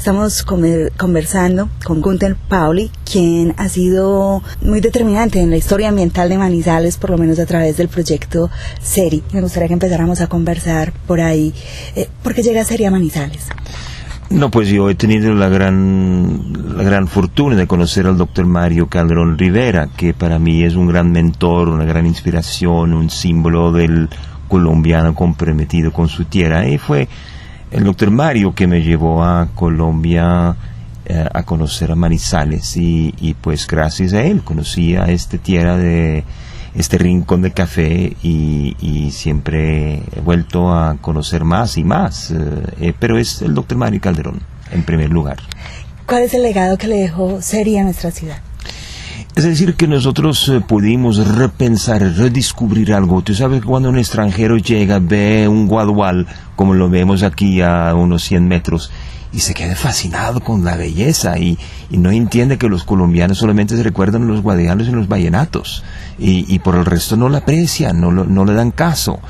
Estamos conversando con Gunther Pauli, quien ha sido muy determinante en la historia ambiental de Manizales, por lo menos a través del proyecto SERI. Me gustaría que empezáramos a conversar por ahí. ¿Por qué llega SERI a Manizales? No, pues yo he tenido la gran fortuna de conocer al doctor Mario Calderón Rivera, que para mí es un gran mentor, una gran inspiración, un símbolo del colombiano comprometido con su tierra. Y fue el doctor Mario que me llevó a Colombia a conocer a Manizales, y pues gracias a él conocí a esta tierra de este rincón de café, y siempre he vuelto a conocer más y más, pero es el doctor Mario Calderón en primer lugar. ¿Cuál es el legado que le dejó SERI a nuestra ciudad? Es decir, que nosotros pudimos repensar, redescubrir algo. Tú sabes que cuando un extranjero llega, ve un guadual, como lo vemos aquí a unos 100 metros, y se queda fascinado con la belleza, y no entiende que los colombianos solamente se recuerdan los guaduales y los vallenatos, y por el resto no la aprecian, no le dan caso.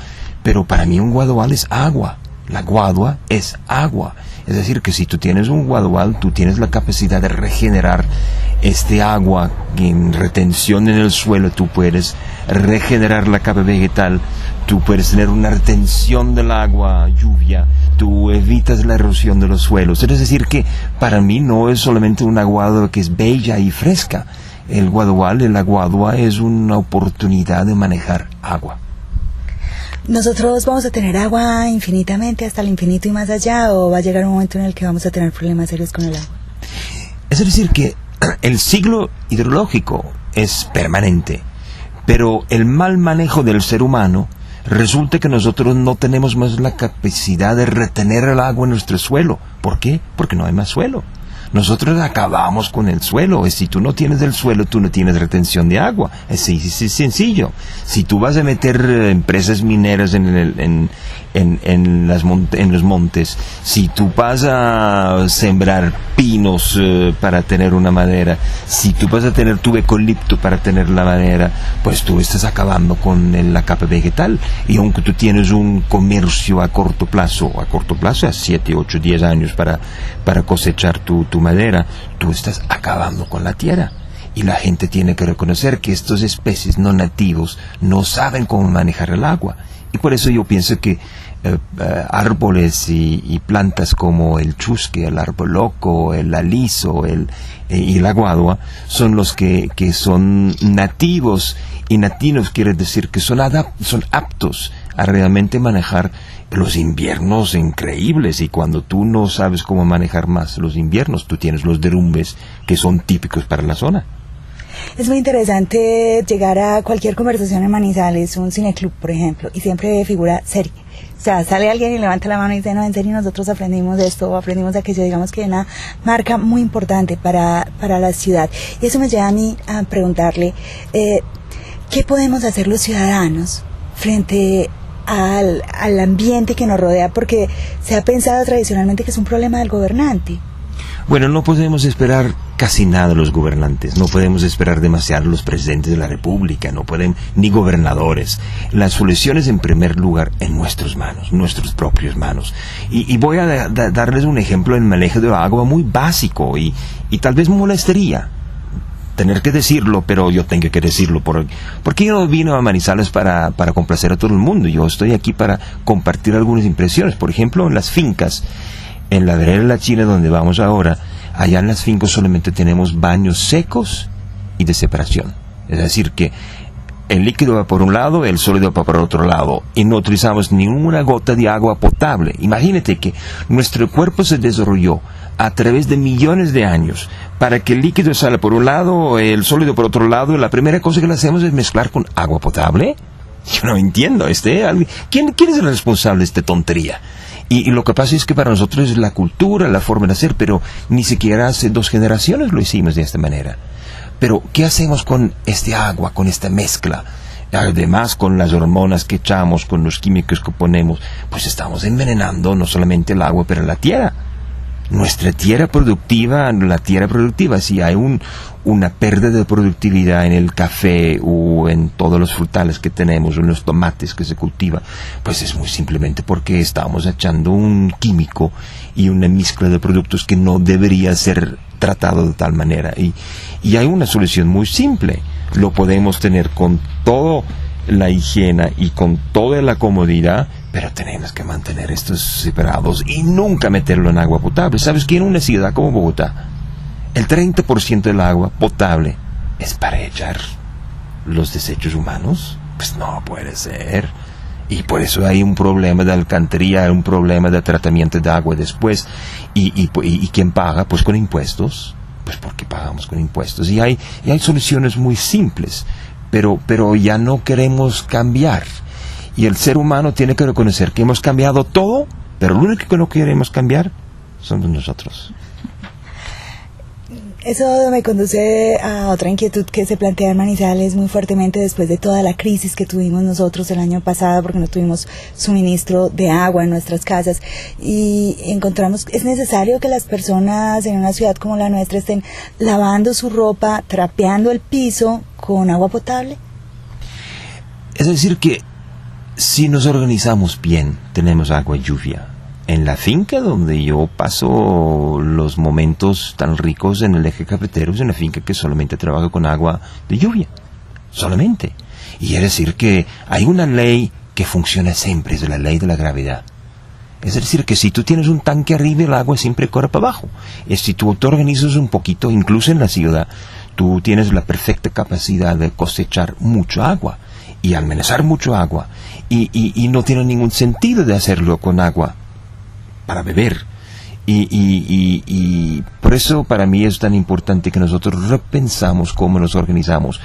Pero para mí un guadual es agua, la guadua es agua. Es decir, que si tú tienes un guadual, tú tienes la capacidad de regenerar este agua en retención en el suelo. Tú puedes regenerar la capa vegetal, tú puedes tener una retención del agua, lluvia, tú evitas la erosión de los suelos. Es decir, que para mí no es solamente una guadua que es bella y fresca. El guadual, la guadua, es una oportunidad de manejar agua. ¿Nosotros vamos a tener agua infinitamente, hasta el infinito y más allá, o va a llegar un momento en el que vamos a tener problemas serios con el agua? Es decir, que el ciclo hidrológico es permanente, pero el mal manejo del ser humano resulta que nosotros no tenemos más la capacidad de retener el agua en nuestro suelo. ¿Por qué? Porque no hay más suelo. Nosotros acabamos con el suelo. Si tú no tienes el suelo, tú no tienes retención de agua. Es sencillo. Si tú vas a meter empresas mineras en los montes, si tú vas a sembrar pinos para tener una madera, si tú vas a tener tu eucalipto para tener la madera, pues tú estás acabando con la capa vegetal. Y aunque tú tienes un comercio a corto plazo, a 7, 8, 10 años para cosechar tu madera, tú estás acabando con la tierra. Y la gente tiene que reconocer que estas especies no nativos no saben cómo manejar el agua. Y por eso yo pienso que árboles y plantas como el chusque, el árbol loco, el aliso y la guadua son los que son nativos. Y nativos quiere decir que son aptos a realmente manejar los inviernos increíbles. Y cuando tú no sabes cómo manejar más los inviernos, tú tienes los derrumbes que son típicos para la zona. Es muy interesante llegar a cualquier conversación en Manizales, un cineclub, por ejemplo, y siempre figura SERI. O sea, sale alguien y levanta la mano y dice, no, en SERI nosotros aprendimos esto o aprendimos aquello. Digamos que es una marca muy importante para la ciudad. Y eso me lleva a mí a preguntarle, ¿qué podemos hacer los ciudadanos frente al ambiente que nos rodea? Porque se ha pensado tradicionalmente que es un problema del gobernante. Bueno, no podemos esperar casi nada de los gobernantes, no podemos esperar demasiado de los presidentes de la República, no podemos, ni gobernadores. La solución es en primer lugar en nuestras manos, nuestras propias manos. Y voy a darles un ejemplo en manejo de agua muy básico, y tal vez me molestaría tener que decirlo, pero yo tengo que decirlo, porque yo no vine a Manizales para complacer a todo el mundo. Yo estoy aquí para compartir algunas impresiones. Por ejemplo, en las fincas, en la vereda de la China, donde vamos ahora, allá en las fincas solamente tenemos baños secos y de separación. Es decir, que el líquido va por un lado, el sólido va por otro lado, y no utilizamos ni una gota de agua potable. Imagínate que nuestro cuerpo se desarrolló a través de millones de años para que el líquido salga por un lado, el sólido por otro lado, y la primera cosa que le hacemos es mezclar con agua potable. Yo no entiendo. ¿Quién es el responsable de esta tontería? Y lo que pasa es que para nosotros es la cultura, la forma de hacer, pero ni siquiera hace 2 generaciones lo hicimos de esta manera. Pero, ¿qué hacemos con este agua, con esta mezcla? Además, con las hormonas que echamos, con los químicos que ponemos, pues estamos envenenando no solamente el agua, pero la tierra. nuestra tierra productiva, si hay una pérdida de productividad en el café o en todos los frutales que tenemos, o en los tomates que se cultivan, pues es muy simplemente porque estamos echando un químico y una mezcla de productos que no debería ser tratado de tal manera. Y hay una solución muy simple. Lo podemos tener con toda la higiene y con toda la comodidad, pero tenemos que mantener estos separados y nunca meterlo en agua potable. ¿Sabes que en una ciudad como Bogotá, el 30% del agua potable es para echar los desechos humanos? Pues no puede ser. Y por eso hay un problema de alcantarilla, un problema de tratamiento de agua después. ¿Y quién paga? Pues con impuestos. Pues porque pagamos con impuestos. Y hay soluciones muy simples, pero ya no queremos cambiar. Y el ser humano tiene que reconocer que hemos cambiado todo, pero lo único que no queremos cambiar somos nosotros. Eso me conduce a otra inquietud que se plantea en Manizales muy fuertemente después de toda la crisis que tuvimos nosotros el año pasado, porque no tuvimos suministro de agua en nuestras casas, y encontramos, es necesario que las personas en una ciudad como la nuestra estén lavando su ropa, trapeando el piso con agua potable. Es decir que si nos organizamos bien, tenemos agua y lluvia. En la finca donde yo paso los momentos tan ricos en el eje cafetero, es una finca que solamente trabaja con agua de lluvia. Solamente. Y es decir que hay una ley que funciona siempre, es la ley de la gravedad. Es decir que si tú tienes un tanque arriba, el agua siempre corre para abajo. Y si tú te organizas un poquito, incluso en la ciudad, tú tienes la perfecta capacidad de cosechar mucho agua y almacenar mucho agua. Y no tiene ningún sentido de hacerlo con agua para beber. Y por eso para mí es tan importante que nosotros repensamos cómo nos organizamos.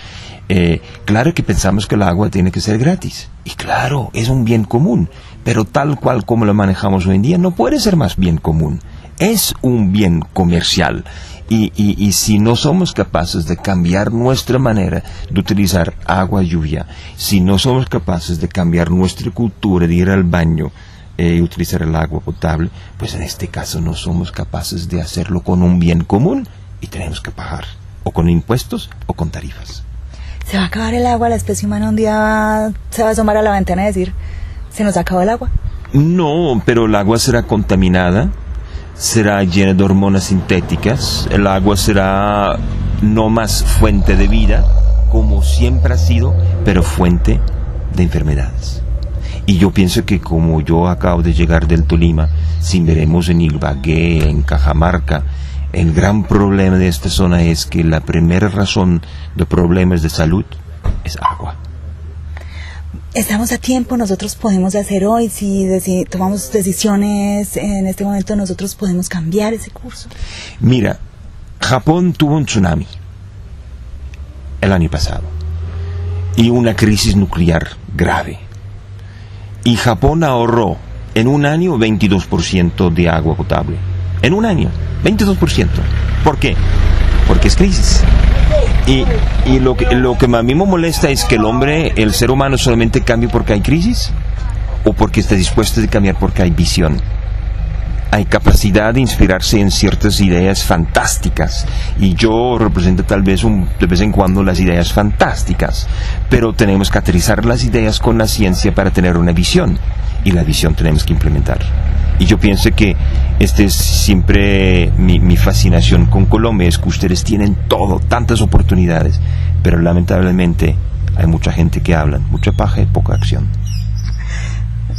Claro que pensamos que el agua tiene que ser gratis, y claro, es un bien común, pero tal cual como lo manejamos hoy en día no puede ser más bien común, es un bien comercial. Y si no somos capaces de cambiar nuestra manera de utilizar agua y lluvia, si no somos capaces de cambiar nuestra cultura de ir al baño y utilizar el agua potable, pues en este caso no somos capaces de hacerlo con un bien común y tenemos que pagar, o con impuestos o con tarifas. Se va a acabar el agua, la especie humana un día se va a asomar a la ventana y decir, ¿se nos acabó el agua? No, pero el agua será contaminada, será llena de hormonas sintéticas, el agua será no más fuente de vida, como siempre ha sido, pero fuente de enfermedades. Y yo pienso que como yo acabo de llegar del Tolima, si veremos en Ibagué, en Cajamarca, el gran problema de esta zona es que la primera razón de problemas de salud es agua. Estamos a tiempo, nosotros podemos hacer hoy, si tomamos decisiones en este momento, nosotros podemos cambiar ese curso. Mira, Japón tuvo un tsunami el año pasado y una crisis nuclear grave. Y Japón ahorró en un año 22% de agua potable. En un año, 22%. ¿Por qué? Porque es crisis. Y lo que a mí me molesta es que el ser humano solamente cambie porque hay crisis, o porque está dispuesto a cambiar porque hay visión. Hay capacidad de inspirarse en ciertas ideas fantásticas, y yo represento tal vez de vez en cuando las ideas fantásticas, pero tenemos que aterrizar las ideas con la ciencia para tener una visión, y la visión tenemos que implementar. Y yo pienso que este es siempre mi fascinación con Colombia, es que ustedes tienen todo, tantas oportunidades, pero lamentablemente hay mucha gente que habla, mucha paja y poca acción.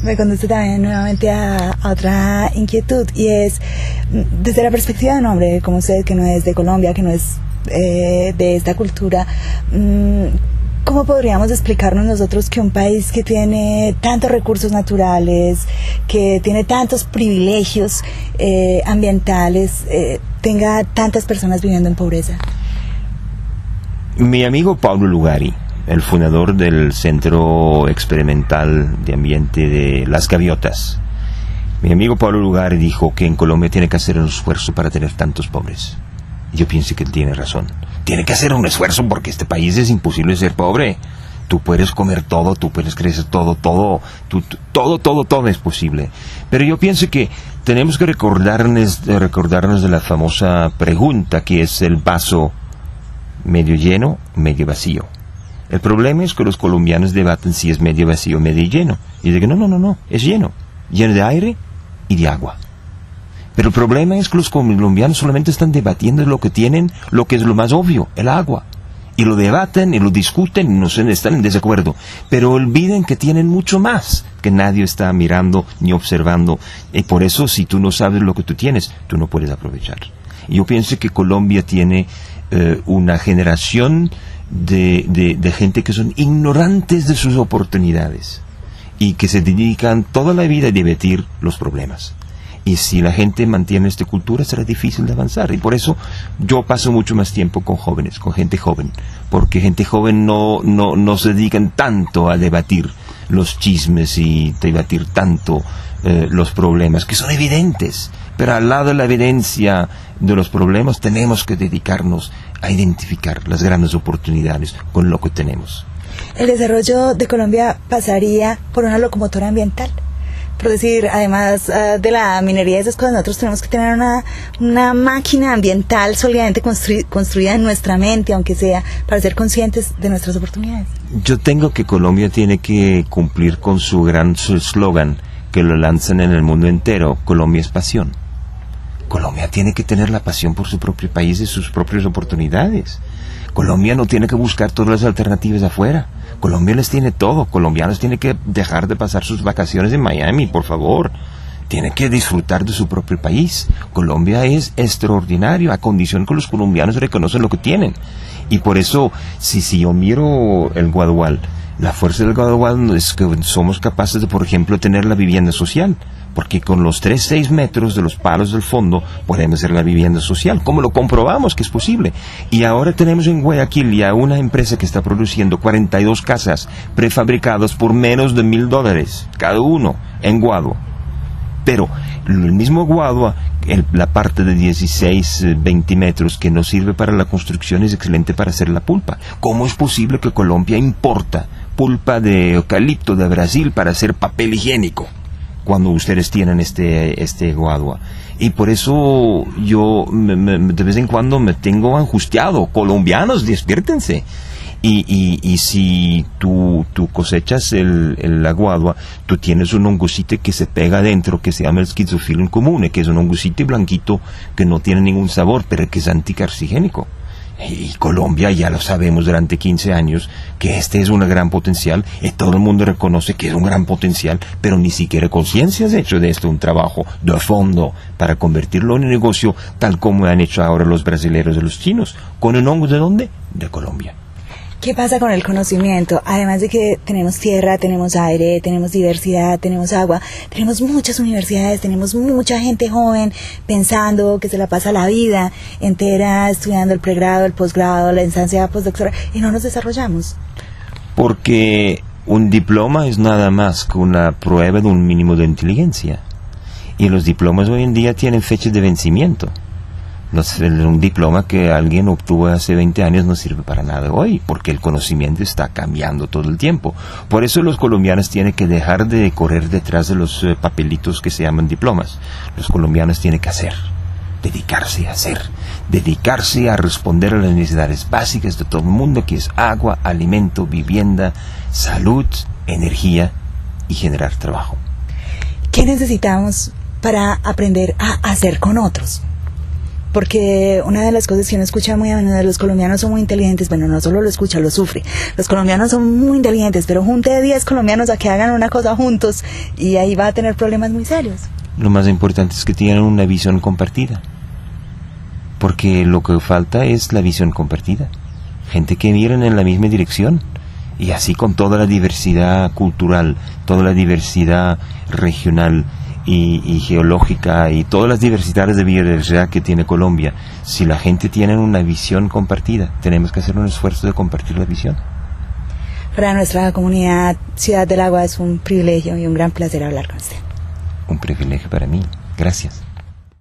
Me conduce también nuevamente a otra inquietud, y es desde la perspectiva de un hombre como usted, que no es de Colombia, que no es de esta cultura, ¿cómo podríamos explicarnos nosotros que un país que tiene tantos recursos naturales, que tiene tantos privilegios ambientales, tenga tantas personas viviendo en pobreza? Mi amigo Paulo Lugari, el fundador del Centro Experimental de Ambiente de Las Gaviotas, mi amigo Paulo Lugari dijo que en Colombia tiene que hacer un esfuerzo para tener tantos pobres. Yo pienso que él tiene razón. Tiene que hacer un esfuerzo porque este país es imposible ser pobre. Tú puedes comer todo, tú puedes crecer todo es posible. Pero yo pienso que tenemos que recordarnos de la famosa pregunta, que es el vaso medio lleno, medio vacío. El problema es que los colombianos debaten si es medio vacío o medio lleno. Y dicen, no, es lleno de aire y de agua. Pero el problema es que los colombianos solamente están debatiendo lo que tienen, lo que es lo más obvio, el agua. Y lo debaten y lo discuten y no sé, están en desacuerdo. Pero olviden que tienen mucho más, que nadie está mirando ni observando. Y por eso, si tú no sabes lo que tú tienes, tú no puedes aprovechar. Y yo pienso que Colombia tiene una generación de gente que son ignorantes de sus oportunidades y que se dedican toda la vida a debatir los problemas. Y si la gente mantiene esta cultura, será difícil de avanzar. Y por eso yo paso mucho más tiempo con jóvenes, con gente joven. Porque gente joven no se dedican tanto a debatir los chismes y debatir tanto los problemas, que son evidentes. Pero al lado de la evidencia de los problemas, tenemos que dedicarnos a identificar las grandes oportunidades con lo que tenemos. El desarrollo de Colombia pasaría por una locomotora ambiental. Por decir, además de la minería y esas cosas, nosotros tenemos que tener una máquina ambiental sólidamente construida en nuestra mente, aunque sea para ser conscientes de nuestras oportunidades. Yo tengo que Colombia tiene que cumplir con su gran eslogan, que lo lanzan en el mundo entero: Colombia es pasión. Colombia tiene que tener la pasión por su propio país y sus propias oportunidades. Colombia no tiene que buscar todas las alternativas afuera. Colombia les tiene todo. Colombianos tienen que dejar de pasar sus vacaciones en Miami, por favor. Tienen que disfrutar de su propio país. Colombia es extraordinario, a condición que los colombianos reconocen lo que tienen. Y por eso, si yo miro el Guadual, la fuerza del Guadual es que somos capaces de, por ejemplo, tener la vivienda social. Porque con los 6 metros de los palos del fondo podemos hacer la vivienda social. ¿Cómo lo comprobamos que es posible? Y ahora tenemos en Guayaquil ya una empresa que está produciendo 42 casas prefabricadas por menos de $1,000 cada uno en Guadua. Pero el mismo Guadua, la parte de 16-20 metros que no sirve para la construcción, es excelente para hacer la pulpa. ¿Cómo es posible que Colombia importa pulpa de eucalipto de Brasil para hacer papel higiénico, cuando ustedes tienen este Guadua? Y por eso yo de vez en cuando me tengo angustiado. Colombianos, despiértense. Y si tú cosechas la Guadua, tú tienes un hongocite que se pega adentro, que se llama el Schizophyllum comune, que es un hongocite blanquito que no tiene ningún sabor, pero que es anticarcinogénico. Y Colombia, ya lo sabemos durante 15 años, que este es un gran potencial, y todo el mundo reconoce que es un gran potencial, pero ni siquiera conciencia has hecho de esto un trabajo de fondo para convertirlo en un negocio, tal como han hecho ahora los brasileños y los chinos, con un hongo ¿de dónde? De Colombia. ¿Qué pasa con el conocimiento? Además de que tenemos tierra, tenemos aire, tenemos diversidad, tenemos agua, tenemos muchas universidades, tenemos mucha gente joven pensando, que se la pasa la vida entera estudiando el pregrado, el posgrado, la instancia postdoctoral, y no nos desarrollamos. Porque un diploma es nada más que una prueba de un mínimo de inteligencia. Y los diplomas hoy en día tienen fechas de vencimiento. Un diploma que alguien obtuvo hace 20 años no sirve para nada hoy, porque el conocimiento está cambiando todo el tiempo. Por eso los colombianos tienen que dejar de correr detrás de los papelitos que se llaman diplomas. Los colombianos tienen que hacer, dedicarse a hacer, dedicarse a responder a las necesidades básicas de todo el mundo, que es agua, alimento, vivienda, salud, energía y generar trabajo. ¿Qué necesitamos para aprender a hacer con otros? Porque una de las cosas que uno escucha muy a menudo de los colombianos son muy inteligentes. Bueno, no solo lo escucha, lo sufre. Los colombianos son muy inteligentes, pero junte 10 colombianos a que hagan una cosa juntos y ahí va a tener problemas muy serios. Lo más importante es que tengan una visión compartida. Porque lo que falta es la visión compartida. Gente que miren en la misma dirección. Y así con toda la diversidad cultural, toda la diversidad regional y geológica y todas las diversidades de biodiversidad que tiene Colombia, si la gente tiene una visión compartida, tenemos que hacer un esfuerzo de compartir la visión. Para nuestra comunidad Ciudad del Agua es un privilegio y un gran placer hablar con usted. Un privilegio para mí. Gracias.